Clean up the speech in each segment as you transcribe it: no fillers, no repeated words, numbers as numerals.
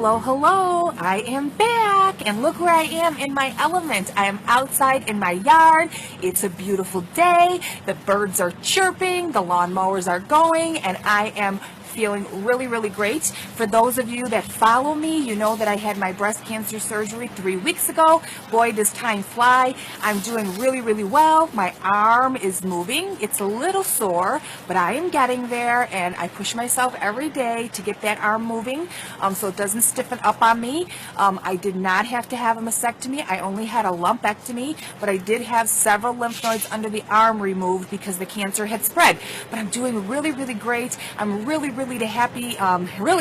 Hello, hello, I am back, and look where I am in my element. I am outside in my yard. It's a beautiful day. The birds are chirping, the lawnmowers are going, and I am feeling really, really great. For those of you that follow me, you know that I had my breast cancer surgery 3 weeks ago. Boy, does time fly. I'm doing really, really well. My arm is moving. It's a little sore, but I am getting there, and I push myself every day to get that arm moving so it doesn't stiffen up on me. I did not have to have a mastectomy. I only had a lumpectomy, but I did have several lymph nodes under the arm removed because the cancer had spread. But I'm doing really, really great. I'm really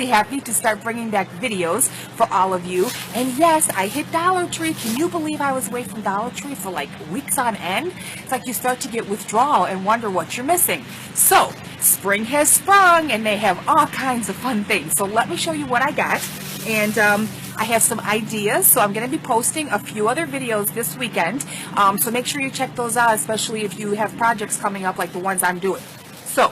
happy to start bringing back videos for all of you. And yes, I hit Dollar Tree. Can you believe I was away from Dollar Tree for like weeks on end? It's like you start to get withdrawal and wonder what you're missing. So spring has sprung, and they have all kinds of fun things. So let me show you what I got. And I have some ideas, so I'm going to be posting a few other videos this weekend. So make sure you check those out, especially if you have projects coming up like the ones I'm doing. So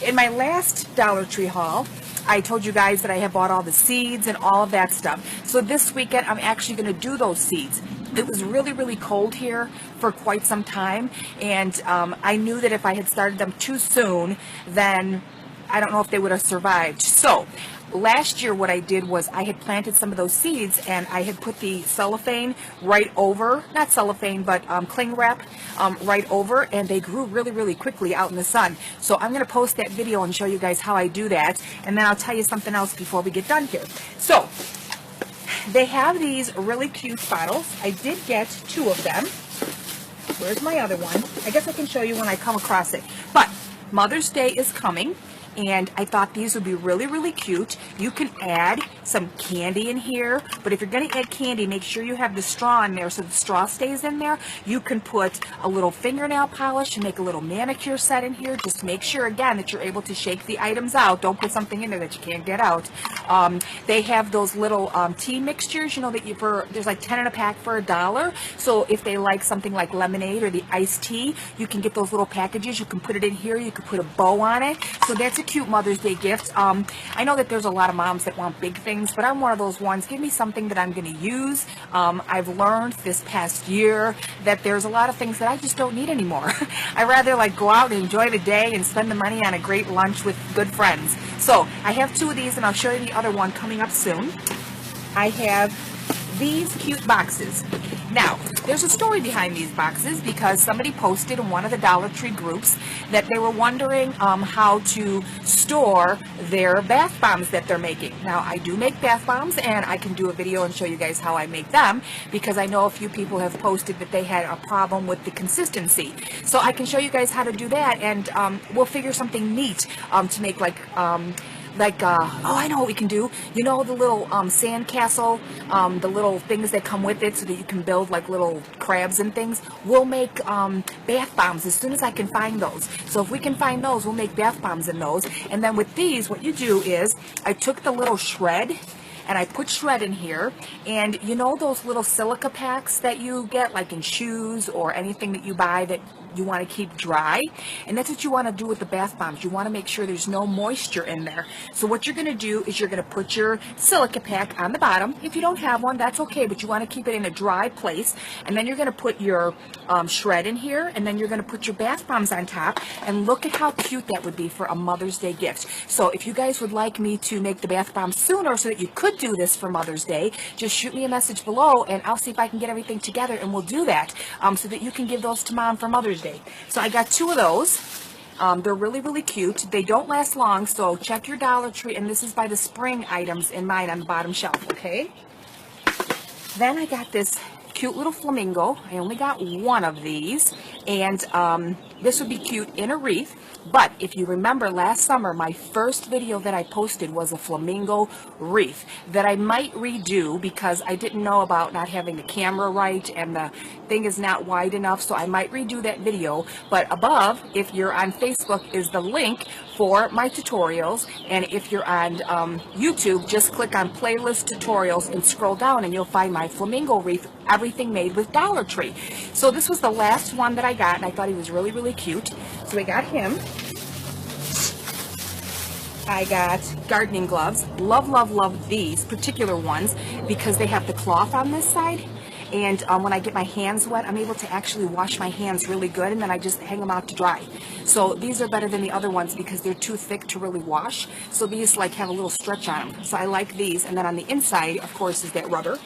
in my last Dollar Tree haul, I told you guys that I had bought all the seeds and all of that stuff. So this weekend, I'm actually going to do those seeds. It was really, really cold here for quite some time, and I knew that if I had started them too soon, then I don't know if they would have survived. So last year what I did was I had planted some of those seeds, and I had put the cellophane right over, not cellophane, but cling wrap right over, and they grew really, really quickly out in the sun. So I'm going to post that video and show you guys how I do that, and then I'll tell you something else before we get done here. So they have these really cute bottles. I did get 2 of them. Where's my other one? I guess I can show you when I come across it. But Mother's Day is coming, and I thought these would be really, really cute. You can add some candy in here, but if you're going to add candy, make sure you have the straw in there so the straw stays in there. You can put a little fingernail polish and make a little manicure set in here. Just make sure, again, that you're able to shake the items out. Don't put something in there that you can't get out. They have those little tea mixtures, you know, that there's like 10 in a pack for $1. So if they like something like lemonade or the iced tea, you can get those little packages. You can put it in here. You can put a bow on it. So that's a cute Mother's Day gift. I know that there's a lot of moms that want big things, but I'm one of those ones. Give me something that I'm going to use. I've learned this past year that there's a lot of things that I just don't need anymore. I rather like go out and enjoy the day and spend the money on a great lunch with good friends. So I have 2 of these, and I'll show you the other one coming up soon. I have these cute boxes. Now, there's a story behind these boxes because somebody posted in one of the Dollar Tree groups that they were wondering how to store their bath bombs that they're making. Now, I do make bath bombs, and I can do a video and show you guys how I make them because I know a few people have posted that they had a problem with the consistency. So I can show you guys how to do that, and we'll figure something neat to make oh, I know what we can do. You know the little sand castle, the little things that come with it so that you can build like little crabs and things? We'll make bath bombs as soon as I can find those. So if we can find those, we'll make bath bombs in those. And then with these, what you do is I took the little shred, and I put shred in here, and you know those little silica packs that you get like in shoes or anything that you buy that you want to keep dry? And that's what you want to do with the bath bombs. You want to make sure there's no moisture in there. So what you're going to do is you're going to put your silica pack on the bottom. If you don't have one, that's okay, but you want to keep it in a dry place. And then you're going to put your shred in here, and then you're going to put your bath bombs on top, and look at how cute that would be for a Mother's Day gift. So if you guys would like me to make the bath bombs sooner so that you could do this for Mother's Day, just shoot me a message below, and I'll see if I can get everything together, and we'll do that so that you can give those to Mom for Mother's Day. So I got 2 of those. They're really, really cute. They don't last long, so check your Dollar Tree, and this is by the spring items in mine on the bottom shelf, okay? Then I got this cute little flamingo. I only got 1 of these, and this would be cute in a wreath. But if you remember last summer, my first video that I posted was a flamingo wreath that I might redo because I didn't know about not having the camera right, and the thing is not wide enough, so I might redo that video. But above, if you're on Facebook, is the link for my tutorials, and if you're on YouTube, just click on playlist tutorials and scroll down, and you'll find my flamingo wreath, everything made with Dollar Tree. So this was the last one that I got, and I thought he was really, really cute, so I got him. I got gardening gloves. Love, love, love these particular ones because they have the cloth on this side. And when I get my hands wet, I'm able to actually wash my hands really good, and then I just hang them out to dry. So these are better than the other ones because they're too thick to really wash. So these like have a little stretch on them. So I like these. And then on the inside, of course, is that rubber.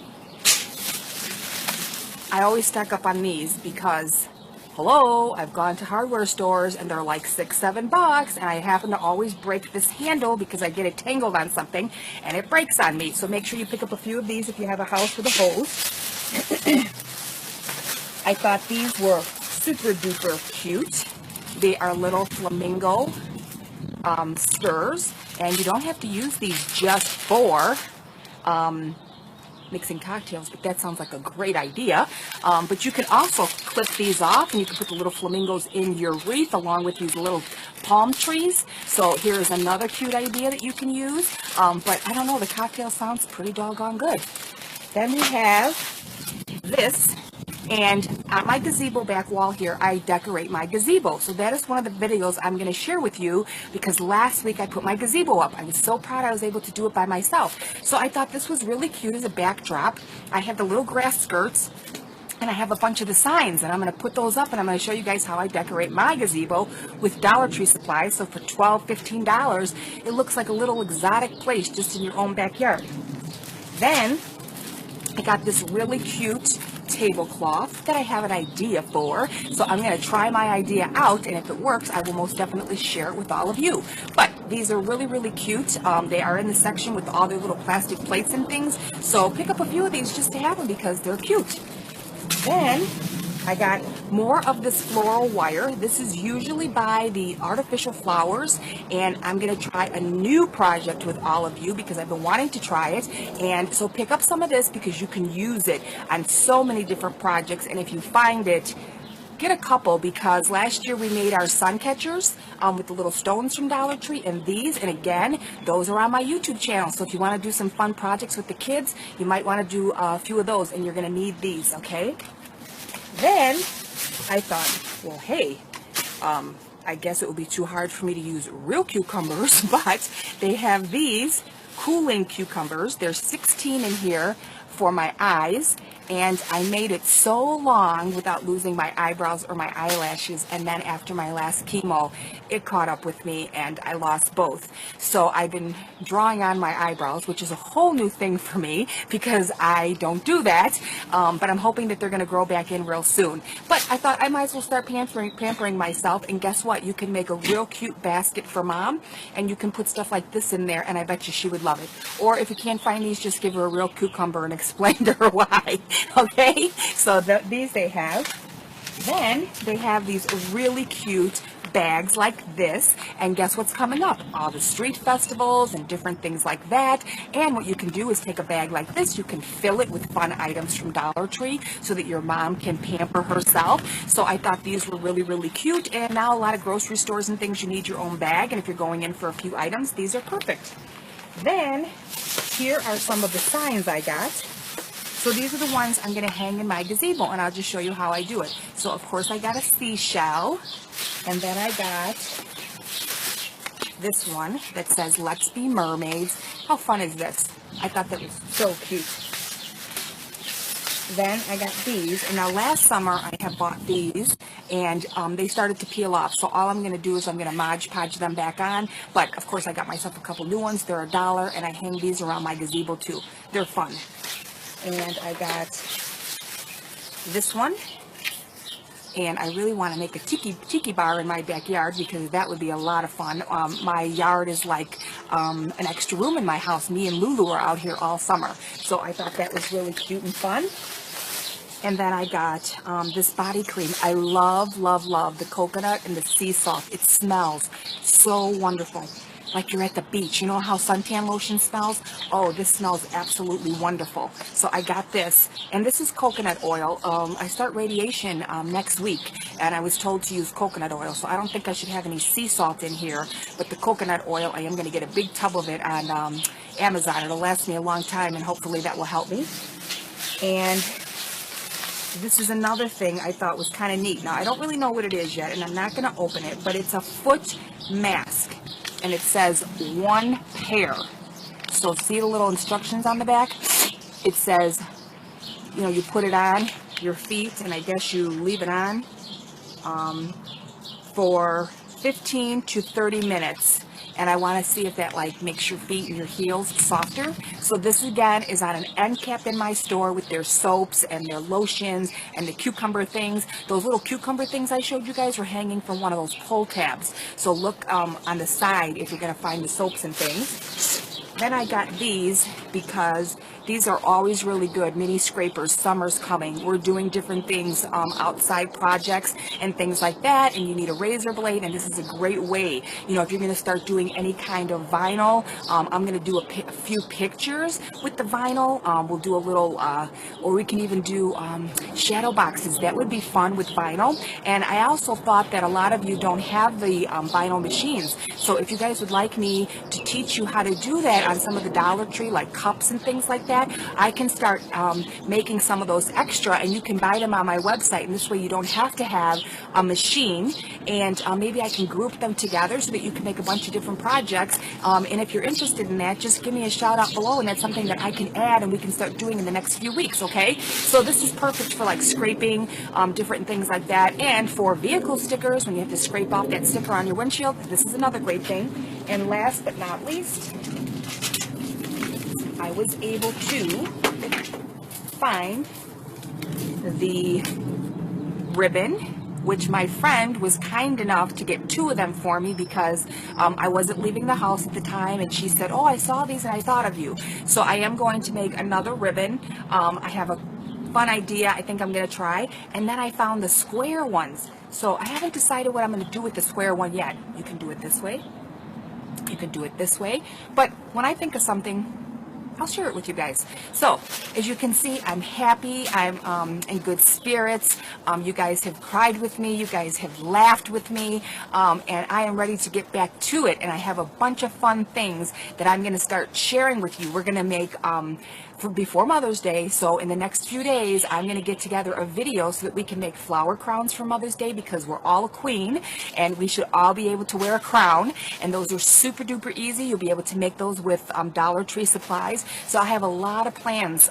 I always stack up on these because, hello, I've gone to hardware stores and they're like $6, $7, and I happen to always break this handle because I get it tangled on something and it breaks on me. So make sure you pick up a few of these if you have a house with a hose. I thought these were super duper cute. They are little Flamingo Stirs, and you don't have to use these just for mixing cocktails, but that sounds like a great idea. But you can also clip these off and you can put the little flamingos in your wreath along with these little palm trees. So here's another cute idea that you can use. But I don't know, the cocktail sounds pretty doggone good. Then we have this, and on my gazebo back wall here, I decorate my gazebo. So that is one of the videos I'm going to share with you because last week I put my gazebo up. I was so proud I was able to do it by myself. So I thought this was really cute as a backdrop. I have the little grass skirts, and I have a bunch of the signs, and I'm going to put those up, and I'm going to show you guys how I decorate my gazebo with Dollar Tree supplies. So for $12, $15, it looks like a little exotic place just in your own backyard. Then I got this really cute tablecloth that I have an idea for. So I'm going to try my idea out, and if it works, I will most definitely share it with all of you. But these are really, really cute. They are in the section with all their little plastic plates and things. So pick up a few of these just to have them because they're cute. Then I got more of this floral wire. This is usually by the Artificial Flowers, and I'm going to try a new project with all of you because I've been wanting to try it. And so pick up some of this because you can use it on so many different projects, and if you find it, get a couple because last year we made our sun catchers with the little stones from Dollar Tree, and these, and again, those are on my YouTube channel. So if you want to do some fun projects with the kids, you might want to do a few of those, and you're going to need these, okay? Then I thought, well, hey, I guess it would be too hard for me to use real cucumbers, but they have these cooling cucumbers. There's 16 in here for my eyes, and I made it so long without losing my eyebrows or my eyelashes, and then after my last chemo, it caught up with me and I lost both. So I've been drawing on my eyebrows, which is a whole new thing for me because I don't do that, but I'm hoping that they're going to grow back in real soon. But I thought I might as well start pampering myself, and guess what? You can make a real cute basket for mom, and you can put stuff like this in there, and I bet you she would love it. Or if you can't find these, just give her a real cucumber and explain to her why. Okay, so these they have. Then they have these really cute bags like this, and guess what's coming up? All the street festivals and different things like that. And what you can do is take a bag like this, you can fill it with fun items from Dollar Tree so that your mom can pamper herself. So I thought these were really, really cute, and now a lot of grocery stores and things, you need your own bag, and if you're going in for a few items, these are perfect. Then here are some of the signs I got. So these are the ones I'm going to hang in my gazebo, and I'll just show you how I do it. So of course I got a seashell, and then I got this one that says "Let's Be Mermaids." How fun is this? I thought that was so cute. Then I got these, and now last summer I have bought these, and they started to peel off. So all I'm going to do is I'm going to Mod Podge them back on. But of course I got myself a couple new ones. They're $1, and I hang these around my gazebo too. They're fun. And I got this one, and I really want to make a tiki bar in my backyard because that would be a lot of fun. My yard is like an extra room in my house. Me and Lulu are out here all summer, so I thought that was really cute and fun. And then I got this body cream. I love, love, love the coconut and the sea salt. It smells so wonderful, like you're at the beach. You know how suntan lotion smells? Oh, this smells absolutely wonderful. So I got this, and this is coconut oil. I start radiation next week, and I was told to use coconut oil, so I don't think I should have any sea salt in here, but the coconut oil, I am going to get a big tub of it on Amazon. It'll last me a long time, and hopefully that will help me. And this is another thing I thought was kind of neat. Now, I don't really know what it is yet, and I'm not going to open it, but it's a foot mask. and it says 1 pair. So see the little instructions on the back? It says, you know, you put it on your feet, and I guess you leave it on for 15 to 30 minutes. And I want to see if that like makes your feet and your heels softer. So this again is on an end cap in my store with their soaps and their lotions and the cucumber things. Those little cucumber things I showed you guys were hanging from one of those pull tabs. So look on the side if you're going to find the soaps and things. Then I got these because these are always really good. Mini scrapers. Summer's coming. We're doing different things, outside projects and things like that. And you need a razor blade. And this is a great way. You know, if you're going to start doing any kind of vinyl, I'm going to do a few pictures with the vinyl. We'll do a little, or we can even do shadow boxes. That would be fun with vinyl. And I also thought that a lot of you don't have the vinyl machines. So if you guys would like me to teach you how to do that on some of the Dollar Tree, like cups and things like that, I can start making some of those extra, and you can buy them on my website. And this way you don't have to have a machine, and maybe I can group them together so that you can make a bunch of different projects. And if you're interested in that, just give me a shout out below, and that's something that I can add and we can start doing in the next few weeks, okay? So this is perfect for like scraping, different things like that. And for vehicle stickers, when you have to scrape off that sticker on your windshield, this is another great thing. And last but not least, I was able to find the ribbon, which my friend was kind enough to get 2 of them for me because I wasn't leaving the house at the time, and she said, oh, I saw these and I thought of you. So I am going to make another ribbon. I have a fun idea I think I'm going to try. And then I found the square ones. So I haven't decided what I'm going to do with the square one yet. You can do it this way. You can do it this way. But when I think of something, I'll share it with you guys. So as you can see, I'm happy. I'm in good spirits. You guys have cried with me. You guys have laughed with me. And I am ready to get back to it. And I have a bunch of fun things that I'm going to start sharing with you. We're going to make for before Mother's Day. So in the next few days, I'm going to get together a video so that we can make flower crowns for Mother's Day, because we're all a queen and we should all be able to wear a crown. And those are super duper easy. You'll be able to make those with Dollar Tree supplies. So I have a lot of plans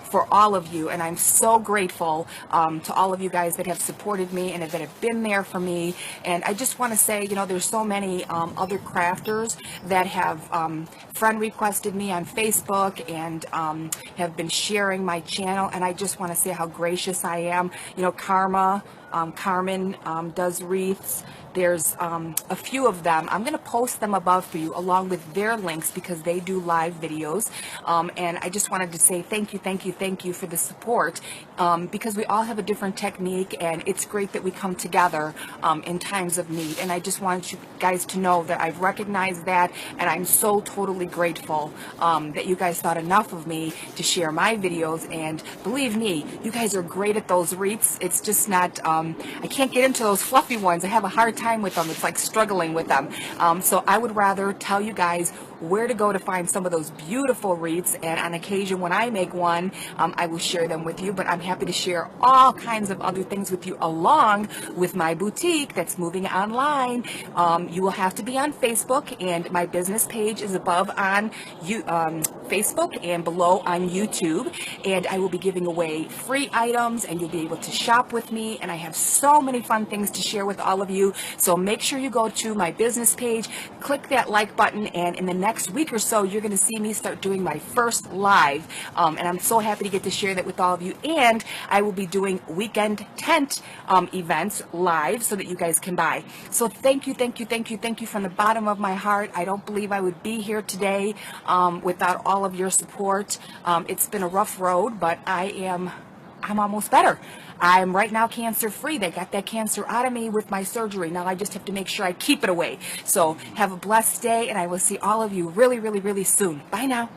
for all of you, and I'm so grateful to all of you guys that have supported me and that have been there for me. And I just want to say, you know, there's so many other crafters that have friend requested me on Facebook and have been sharing my channel, and I just want to say how gracious I am. You know, Carmen does wreaths. There's a few of them. I'm going to post them above for you along with their links because they do live videos. And I just wanted to say thank you for the support, because we all have a different technique, and it's great that we come together in times of need. And I just want you guys to know that I've recognized that, and I'm so totally grateful that you guys thought enough of me to share my videos. And believe me, you guys are great at those wreaths. It's just not, I can't get into those fluffy ones. I have a hard time with them. It's like struggling with them. So I would rather tell you guys where to go to find some of those beautiful wreaths, and on occasion when I make one, I will share them with you. But I'm happy to share all kinds of other things with you along with my boutique that's moving online. You will have to be on Facebook, and my business page is above on Facebook and below on YouTube, and I will be giving away free items, and you'll be able to shop with me, and I have so many fun things to share with all of you. So make sure you go to my business page, click that like button, and in the next week or so, you're going to see me start doing my first live, and I'm so happy to get to share that with all of you. And I will be doing weekend tent events live so that you guys can buy. So thank you from the bottom of my heart. I don't believe I would be here today without all of your support. It's been a rough road, but I'm almost better. I'm right now cancer free. They got that cancer out of me with my surgery. Now I just have to make sure I keep it away. So have a blessed day, and I will see all of you really soon. Bye now.